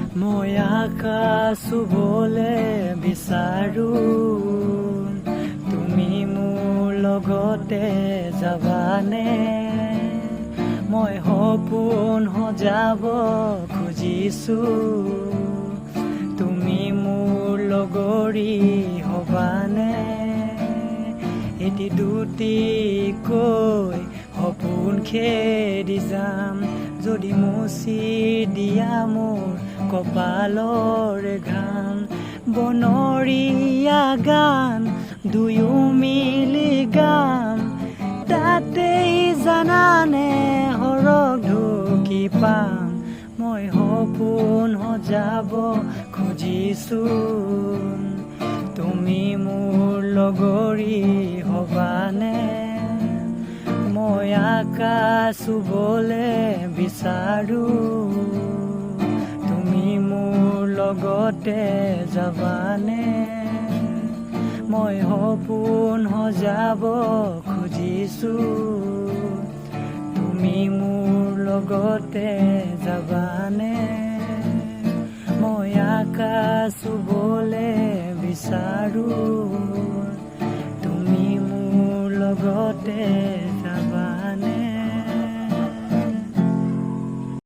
মই আকাশ চুবলে বিচাৰো, তুমি মোৰ লগতে যাবানে? মই সপোন সজাব খুজিছো, তুমি মোৰ লগৰী হবানে? এটি দুটিকৈ সপোন খেদি যাম, যদি মুচি দিয়া মোৰ কপালৰ ঘাম। বনৰীয়া গান দুয়ো মিলি গাম, তাতেই জানানে সৰগ ঢুকি পাম। মই সপোন সজাব খুজিছো, তুমি মোৰ লগৰী হবানে? মই আকাশ চুবলে বিচাৰো, তুমি মোৰ লগতে যাবানে? মই সপোন সজাব খুজিছো, তুমি মোৰ লগতে যাবানে? মই আকাশ চুবলে বিচাৰো, তুমি মোৰ লগতে